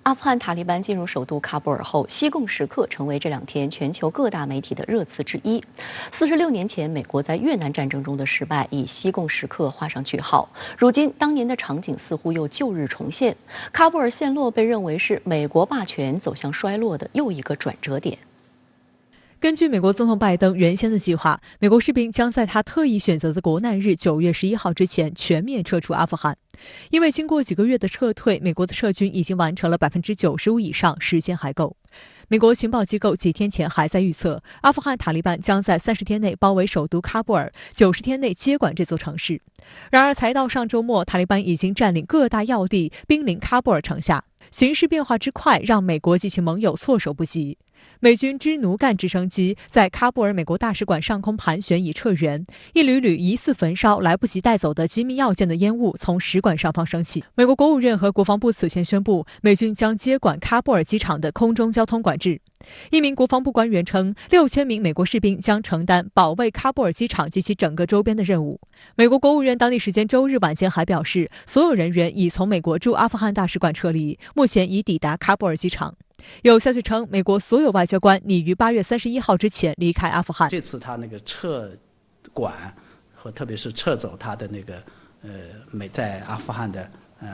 阿富汗塔利班进入首都喀布尔后，西贡时刻成为这两天全球各大媒体的热词之一。46年前，美国在越南战争中的失败，以西贡时刻画上句号。如今，当年的场景似乎又旧日重现。喀布尔陷落被认为是美国霸权走向衰落的又一个转折点。 根据美国总统拜登原先的计划，美国士兵将在他特意选择的国难日9月11号之前全面撤出阿富汗。因为经过几个月的撤退，美国的撤军已经完成了95%以上，时间还够。美国情报机构几天前还在预测，阿富汗塔利班将在30天内包围首都喀布尔，90天内接管这座城市。然而，才到上周末，塔利班已经占领各大要地，兵临喀布尔城下。 形势变化之快，让美国及其盟友措手不及。美军支奴干直升机在喀布尔美国大使馆上空盘旋以撤援，一缕缕疑似焚烧来不及带走的机密要件的烟雾从使馆上方升起。美国国务院和国防部此前宣布，美军将接管喀布尔机场的空中交通管制。一名国防部官员称，6000名美国士兵将承担保卫喀布尔机场及其整个周边的任务。美国国务院当地时间周日晚间还表示，所有人员已从美国驻阿富汗大使馆撤离，目前已抵达喀布尔机场。有消息称，美国所有外交官拟于8月31号之前离开阿富汗。这次他那个撤馆和特别是撤走他的那个在阿富汗的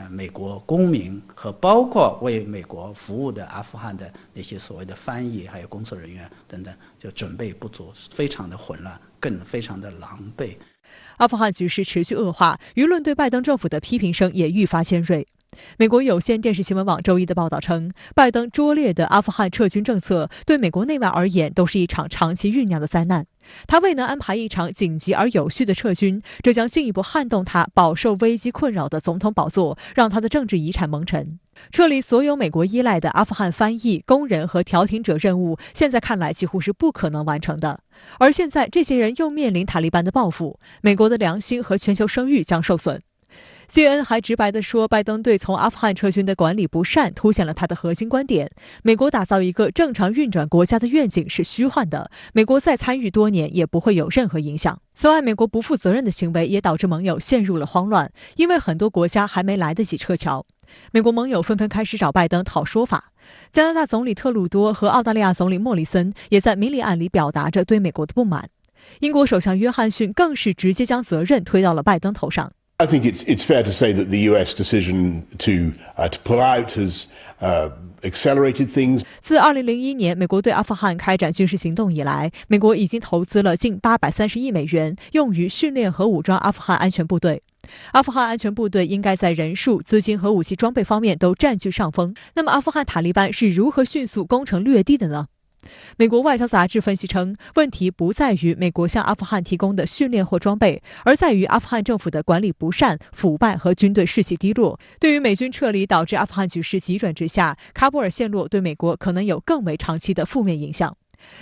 美国公民和包括为美国服务的阿富汗的那些所谓的翻译还有工作人员等等，就准备不足，非常的混乱，更非常的狼狈。阿富汗局势持续恶化，舆论对拜登政府的批评声也愈发尖锐。美国有线电视新闻网周一的报道称，拜登拙劣的阿富汗撤军政策对美国内外而言都是一场长期酝酿的灾难。他未能安排一场紧急而有序的撤军，这将进一步撼动他饱受危机困扰的总统宝座，让他的政治遗产蒙尘。撤离所有美国依赖的阿富汗翻译、工人和调停者任务，现在看来几乎是不可能完成的。而现在，这些人又面临塔利班的报复，美国的良心和全球声誉将受损。CNN 还直白地说，拜登对从阿富汗撤军的管理不善，凸显了他的核心观点：美国打造一个正常运转国家的愿景是虚幻的，美国再参与多年也不会有任何影响。此外，美国不负责任的行为也导致盟友陷入了慌乱，因为很多国家还没来得及撤侨。美国盟友纷纷开始找拜登讨说法。加拿大总理特鲁多和澳大利亚总理莫里森也在明里暗里表达着对美国的不满。英国首相约翰逊更是直接将责任推到了拜登头上。I think it's fair to say that the U.S. decision to pull out has accelerated things. 自2001年美国对阿富汗开展军事行动以来，美国已经投资了近830亿美元，用于训练和武装阿富汗安全部队。阿富汗安全部队应该在人数、资金和武器装备方面都占据上风。那么，阿富汗塔利班是如何迅速攻城略地的呢？美国外交杂志分析称，问题不在于美国向阿富汗提供的训练或装备，而在于阿富汗政府的管理不善、腐败和军队士气低落。对于美军撤离导致阿富汗局势急转直下，喀布尔陷落对美国可能有更为长期的负面影响。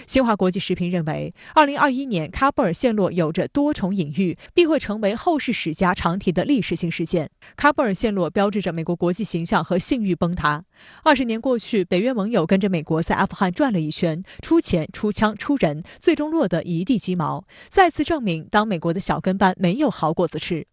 新华国际时评认为，2021年喀布尔陷落有着多重隐喻，必会成为后世史家常提的历史性事件。喀布尔陷落标志着美国国际形象和信誉崩塌。20年过去，北约盟友跟着美国在阿富汗转了一圈，出钱、出枪、出人，最终落得一地鸡毛，再次证明当美国的小跟班没有好果子吃。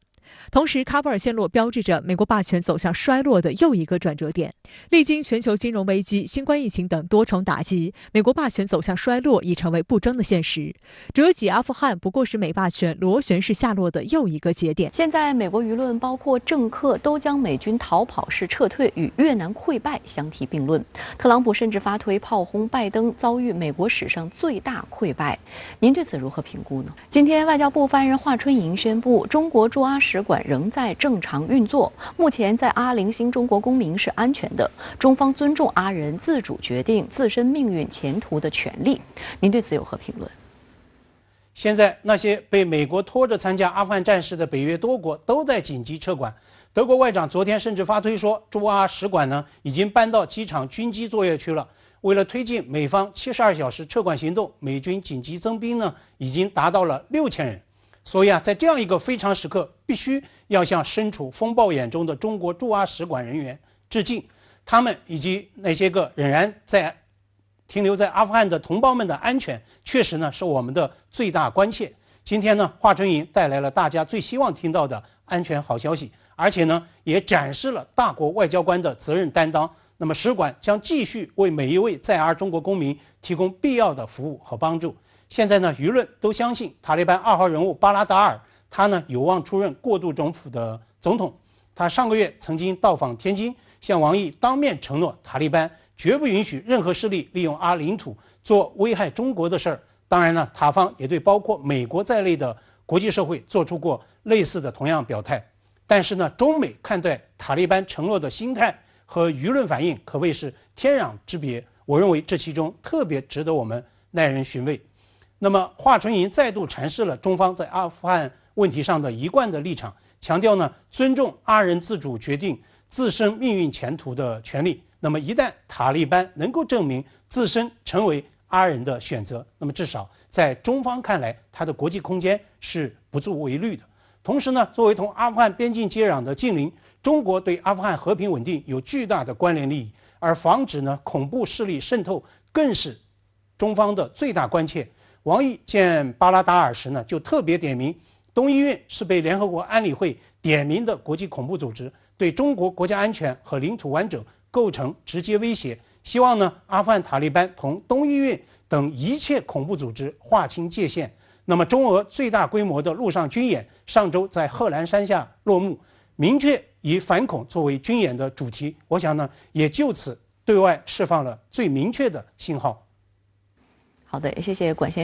同时，喀布尔陷落标志着美国霸权走向衰落的又一个转折点。历经全球金融危机、新冠疫情等多重打击，美国霸权走向衰落已成为不争的现实。折戟阿富汗不过是美霸权螺旋式下落的又一个节点。现在，美国舆论包括政客都将美军逃跑式撤退与越南溃败相提并论。特朗普甚至发推炮轰拜登遭遇美国史上最大溃败。您对此如何评估呢？今天，外交部发言人华春莹宣布，中国驻阿使馆仍在正常运作，目前在阿零星中国公民是安全的，中方尊重阿人自主决定自身命运前途的权利。您对此有何评论？现在那些被美国拖着参加阿富汗战事的北约多国都在紧急撤馆。德国外长昨天甚至发推说，驻阿使馆呢已经搬到机场军机作业区了。为了推进美方72小时撤馆行动，美军紧急增兵呢已经达到了6000人。所以在这样一个非常时刻，必须要向身处风暴眼中的中国驻阿使馆人员致敬，他们以及那些个仍然停留在阿富汗的同胞们的安全，确实呢是我们的最大关切。今天呢，华春莹带来了大家最希望听到的安全好消息，而且呢，也展示了大国外交官的责任担当，那么使馆将继续为每一位在阿中国公民提供必要的服务和帮助。现在呢，舆论都相信塔利班2号人物巴拉达尔，他呢有望出任过渡政府的总统。他上个月曾经到访天津，向王毅当面承诺，塔利班绝不允许任何势力利用阿领土做危害中国的事儿。当然呢，塔方也对包括美国在内的国际社会做出过类似的同样表态。但是呢，中美看待塔利班承诺的心态和舆论反应可谓是天壤之别。我认为这其中特别值得我们耐人寻味。那么华春莹再度阐释了中方在阿富汗问题上的一贯的立场，强调呢尊重阿人自主决定自身命运前途的权利。那么一旦塔利班能够证明自身成为阿人的选择，那么至少在中方看来，它的国际空间是不足为虑的。同时呢，作为同阿富汗边境接壤的近邻，中国对阿富汗和平稳定有巨大的关联利益，而防止呢恐怖势力渗透更是中方的最大关切。王毅见巴拉达尔时呢，就特别点名东伊运是被联合国安理会点名的国际恐怖组织，对中国国家安全和领土完整构成直接威胁。希望呢，阿富汗塔利班同东伊运等一切恐怖组织划清界限。那么，中俄最大规模的陆上军演上周在贺兰山下落幕，明确以反恐作为军演的主题。我想呢，也就此对外释放了最明确的信号。好的，谢谢管先生。